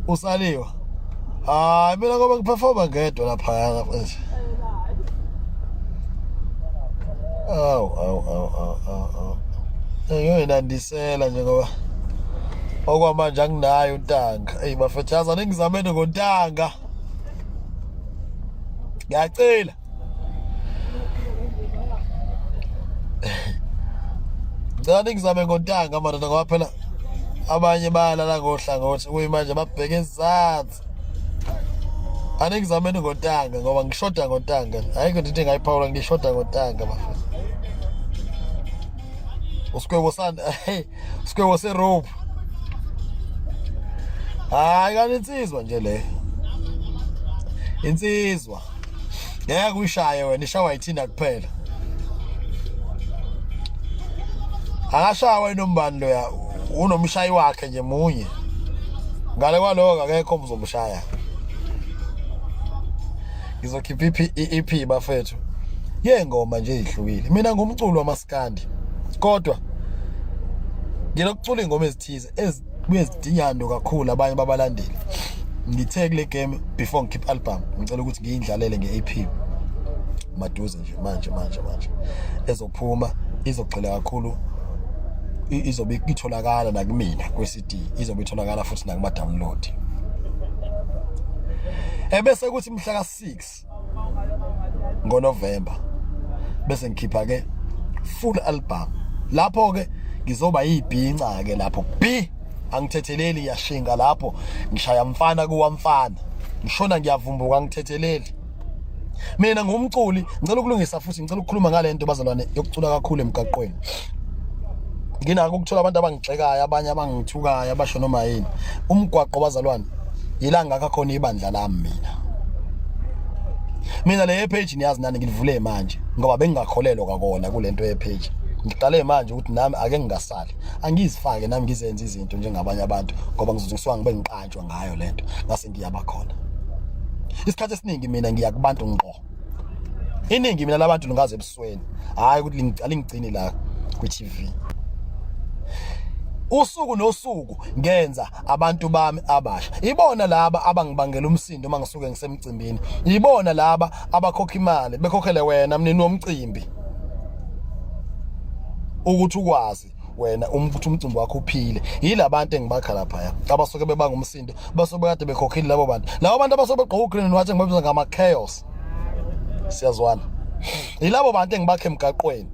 Usaliwa. Hayi mina ngoba ngiperforma ngedwa lapha mfethu. Aw. Ngiyendandisela nje ngoba okwamanje anginayo untanga. Ey bafethu yazi aningizamene ngontanga. Ngiyacela. Ngicela ngizame ngontanga manje ngoba phela abanye bayalala ngohlangothi kuyimanje babheke ezantsi. Aningizamene ngontanga ngoba ngishoda ngontanga. Ayikho into engayiphawula ngishoda ngontanga bafethu. Usikwebo sanda usikwebo serope. Hayi kanti insizwa nje le. Insizwa. Ngeke uyishaye wena ishawa yithina kuphela. Akashawa inombani lo ya unomshayi wakhe nje munye. Ngale kwaloko akekho omzomshaya. Ngizokhipha iEP bafethu. Yengoma nje ezihlukile. Mina ngumculo wamaskandi. Kodwa ngilokucula ingoma ezithize ezidingando kakhulu abanye babalandeli. Ngithe kule game before ngikhipha album. Ngicela ukuthi ngiyindlalele ngeEP. Maduze nje manje. Ezophuma izogxila kakhulu. Izobe itholakala nakumina kwe-CD. Izobe itholakala futhi nakuma download. Ebese kuthi mhla ka6 ngoNovember bese ngikhipha ke full album. Lapho ke ngizoba yibhinca ke lapho B angithetheleli yashinga lapho ngishaya mfana kuwamfana. Ngishona ngiyavumbuka ngithetheleli. Mina ngumculi ngicela ukulungisa futhi ngicela ukukhuluma ngale nto bazalwane yokucula kakhulu emgaqweni. Nginako ukuthola abantu abangixekayo, abanye abangithukayo, abasho noma yini. Umgwaqo bazalwane yilanga kakhona ibandla lami mina le page niyazi nani ngilivule manje ngoba bengingakholelwa kakona kule nto ye page. Ngiqale manje ukuthi nami ake ngingasali angizifake nami ngizenze izinto njengabanye abantu ngoba ngizoziswa ngibe ngiqanjwa ngayo lento ngase ngiyaba khona. Isikhathi esiningi mina ngiya kubantu ngqo. Iningi mina labantu lingaze ebusweni. Hayi ukuthi ngigcine la ku TV. Usuku nosuku ngenza abantu bami abasha. Ibona laba abangibangela umsindo uma ngisuke ngisemcimbini. Ibona laba abakhokha imali bekhokhele wena mnini womcimbi. Ukuthi ukwazi wena ukuthi umcimbi wakho uphile. Yilabantu engibakha lapha abasuke bebanga umsindo basobe kade bekhokhile labo bantu. Labo bantu abasobe begqoka green wathi ngibabiza ngama chaos. Siyazwana. Yilabo bantu engibakhe emgaqweni.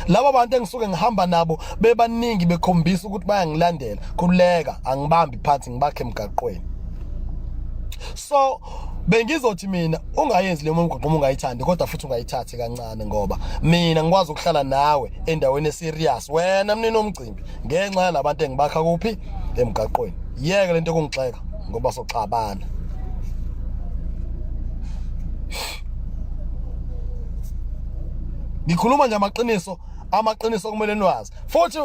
Laba bantu engisuke ngihamba nabo bebaningi bekhombisa ukuthi bayangilandela. Khuleka angibambi phansi ngibakhe emgaqweni. So bengizothi mina ungayenzi le mongqoqo ungayithandi kodwa futhi ungayithathi kancane ngoba mina ngikwazi ukuhlala nawe endaweni eserious wena mnini omcimbi ngenxa yalabantu engibakha kuphi emgaqweni. Yeke lento kungixeka ngoba soxabana. Ngikhuluma nje amaqiniso kumele nwazi. Futhi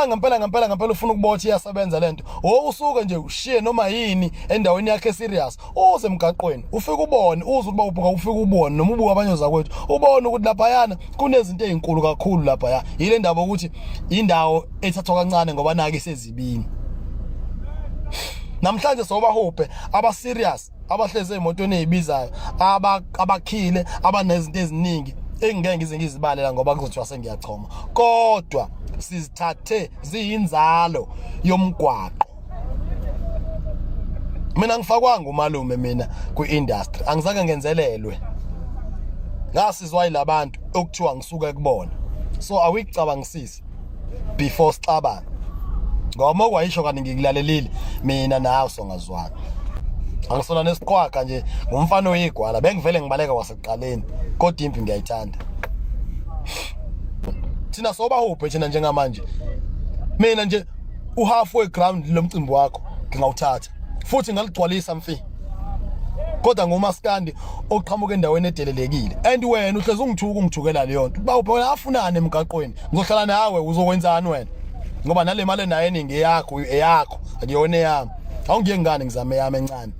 ngempela ufuna ukubothi iyasebenza lento. Usuke nje ushiye noma yini endaweni yakhe serious. Uze emgaqweni ufike ubone uze ukuba uphuka ufike ubone noma ubuka abanye zakwethu. Ubone ukuthi lapha yana kunezinto ezinkulu kakhulu lapha ya. Yile ndaba ukuthi indawo ethathwa kancane ngoba naki isezibini. Namhlanje soBahubhe aba serious abahleze emotweni ezibizayo abakhile abanezinto eziningi engeke ngize ngizibalela ngoba kuzothiwa sengiyachoma kodwa sizithathe ziyinzalo yomgwaqo. Mina ngifakwanga umalume mina ku-industry angizange ngenzelelwe ngasizwa yilabantu okuthiwa ngisuka kubona. So awuyicabangisisi before sixabana ngoba okwayisho kanti ngikulalelile mina nawe songazwana. Angisona nesiqhwaga nje ngumfana oyigwala bengivele ngibaleka wasekuqaleni kodwa impi ngiyayithanda. Thina soBahubhe thina njengamanje mina nje halfway ground lomcimbi wakho ngingawuthatha futhi ngaligcwalisa mfi. Kodwa ngomaskandi oqhamuka endaweni edelelekile and wena uhleze ungithukela leyo nto. Bahubhe wena afunane emgaqweni ngizohlala nawe uzokwenzani wena ngoba nale mali nayo eningi eyakho akuyona yami. Awungiye ngane ngizame yami encane.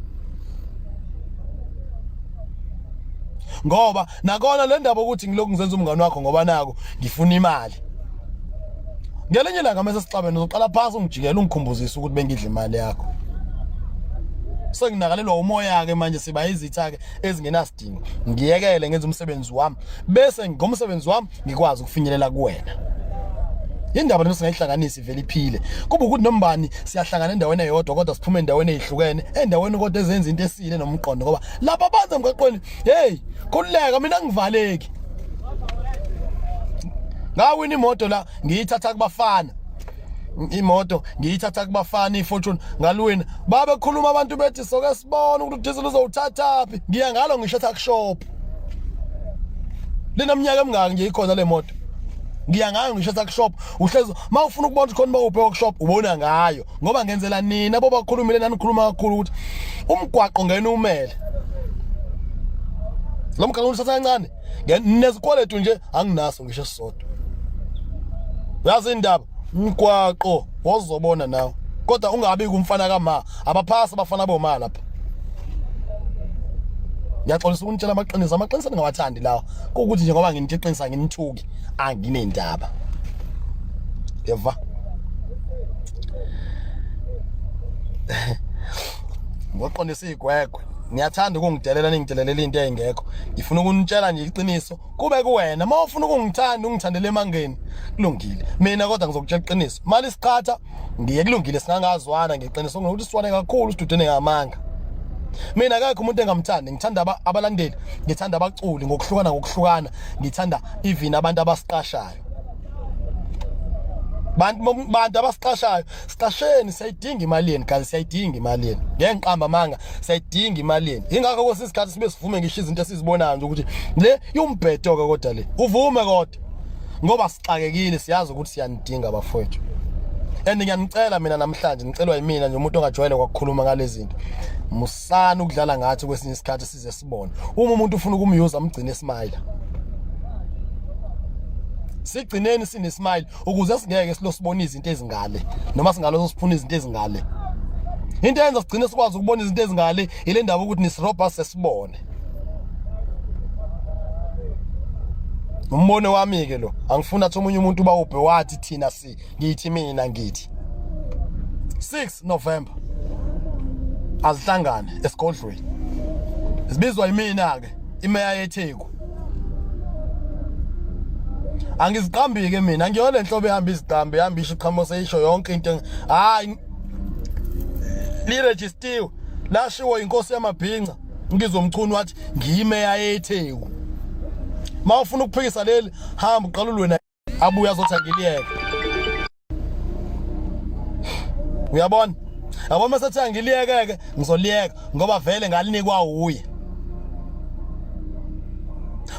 Ngoba nakona le ndaba ukuthi ngiloku ngizenza umngane wakho ngoba nako ngifuna imali. Ngelinye ilanga mase sixabene uzoqala phansi ungijikela ungikhumbuzisa ukuthi bengidla imali yakho. Senginakalelwa umoya ke manje siba izitha ke ezingenasidingo. Ngiyekele ngenza umsebenzi wami bese ngomsebenzi wami ngikwazi ukufinyelela kuwena. Indaba lento singayihlanganisa ivele iphile. Kuba ukuthi nombani siyahlangana endaweni eyodwa kodwa siphuma endaweni ezihlukene, endaweni kodwa ezenza into esile nomqondo ngoba lapha abantu emgaqweni, hey, khulileka mina ngivaleki. Ngawini imoto la ngiyithatha kubafana. Imoto ngiyithatha kubafana ifortune ngalwini. Babe khuluma abantu bethi soke sibone ukuthi diesel uzowuthatha phi. Ngiya ngalo ngisho tuck shop. Lena minyaka emingaka nje ikhona le moto. Ngiya ngayo ngisho tuck shop. Uhlezi mawufuna ukubona ukuthi khona bawuphe workshop ubona ngayo ngoba ngenzela nina abo bakhulumile nani khuluma kakhulu ukuthi umgwaqo ngene umele. Lo mgaqo usatha kancane. Nezikweletu nje anginaso ngisho sisodwa. Yazi indaba umgwaqo wozobona nawe kodwa ungabi kumfana kama abaphasa abafana boma lapha. Ngiyaxolisa ukunitshela amaqiniso ningawathandi lawa ukuthi nje ngoba nginiqinisa nginithuki anginendaba. Yeva ngoqondisa igwegwe niyathanda ukungidelela ningidelela into engekho. Ngifuna ukunitshela nje iqiniso kube kuwena mawufuna ukungithanda ungithandele emangeni kulungile. Mina kodwa ngizokutshela iqiniso mali isikhatha ngiye kulungile singangazwana ngeqiniso ngokuthi siwane kakhulu sidudene ngamanga. Mina akekho umuntu engamthandi ngithanda abalandeli ngithanda abaculi ngokuhlukana ngithanda even abantu abasiqashayo. Bantu abasiqashayo siqasheni siyayidinga imali yeni kanti siyayidinga imali yeni ngenqamba manga siyayidinga imali yeni. Ingakho kwesisikhathi sibe sivume ngisho izinto esizibonayo nje ukuthi le yumbhedo ke kodwa le uvume kodwa ngoba sixakekile siyazi ukuthi siyanidinga abafowethu. And ngiyanicela mina namhlanje ngicelwa yimina nje umuntu ongajwayele kwakukhuluma ngalezi zinto. Musana ukudlala ngathi kwesinye isikhathi size sibone. Uma umuntu ufuna ukumyuza amgcine smile. Sigcineni sine smile ukuze singeke silosibona izinto ezingale noma singalo siphuna izinto ezingale. Into eyenza sigcine sikwazi ukubona izinto ezingale ile ndaba ukuthi nisirobha sesibone. Umbono wami ke lo angifuna athi omunye umuntu ubahubhe wathi thina ngithi mina ngithi 6 November azihlangane esigodlweni. Sibizwa yimina ke imeya yeTheku. Angiziqambi ke mina ngiyole enhlobo ehamba iziqambi ehamba isho iqhamo seyisho yonke into hayi liregistiwe lashiwo inkosi yamabhinqa ngizomchunu wathi ngiyimeya yeTheku. Mawufuna ukuphikisa leli hamba uqalulwe na abuya azothi angiliyeke. Uyabona? Yabo masethi angiliyeke ke ngizoliyeka ngoba vele ngalinikwa uye.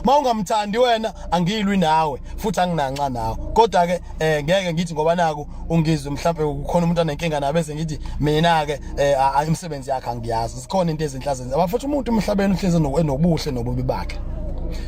Mawungamthandi wena angilwi nawe futhi anginanxa nawe. Kodwa ke ngeke ngithi ngoba naku ungizwe mhlambe ukhona umuntu anenkinga nabe bese ngithi mina ke imisebenzi yakhe angiyazi. Sikhona into ezinhlazenza. Abafuthi umuntu emhlabeni uhleze nobuhle nobubi bakhe.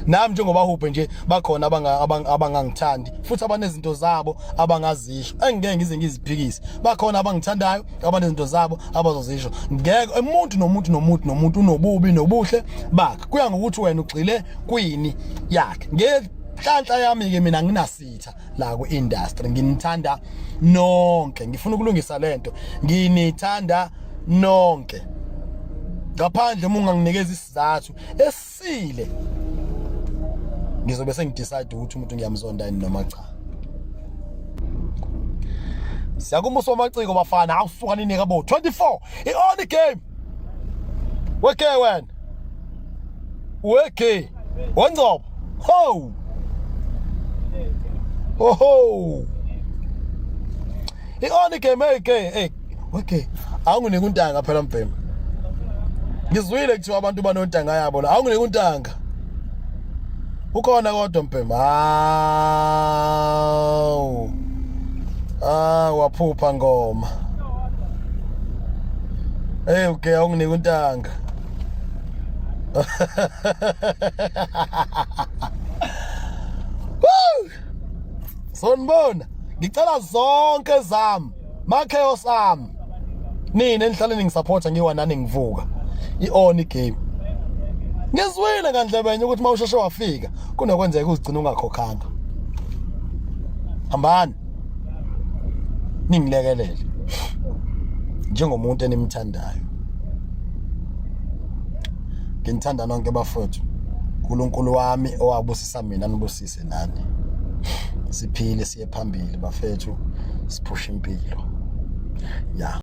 Nami njengobahubhe nje bakhona abangangithandi futhi abanezinto zabo abangazisho. Engeke ngize ngiziphikise. Bakhona abangithandayo abanezinto zabo abazozisho. Ngeke umuntu unobubi nobuhle bakhe. Kuya ngokuthi wena ugxile kwini yakhe. Ngenhlanhla yami ke mina nginasitha la ku industry. Nginithanda nonke. Ngifuna ukulungisa lento. Nginithanda nonke. Ngaphandle uma unganginikeza isizathu esile ngizobe sengidecide ukuthi umuntu ngiyamzonda yini noma cha. Siyakumbuso amaciko bafana awusuka nini kabo 24 i-on the game. Weke wena. Weke. Wonzobo. Ho. Ho. I-on the game hey. Weke. Awunginike untanga phela mbhema. Ngizwile kuthiwa abantu banontanga yabo la awunginike untanga. Ukhona kodwa mbhema. Waphupha ngoma. Okay awunginike untanga. Sonbona ngicela zonke zami makheo sami nini enihlale ningisupporta ngiwa nani ngivuka i-on game. Ngizwile ngandlebenye ukuthi mawusheshe wafika kunokwenzeka uzigcina ungakhokhanga. Hambani ningilekelele njengomuntu enimthandayo. nginithanda nonke bafowethu. uNkulunkulu wami owabusisa mina nibusise nani. Siphile siye phambili bafethu, siphusha impilo. Yeah.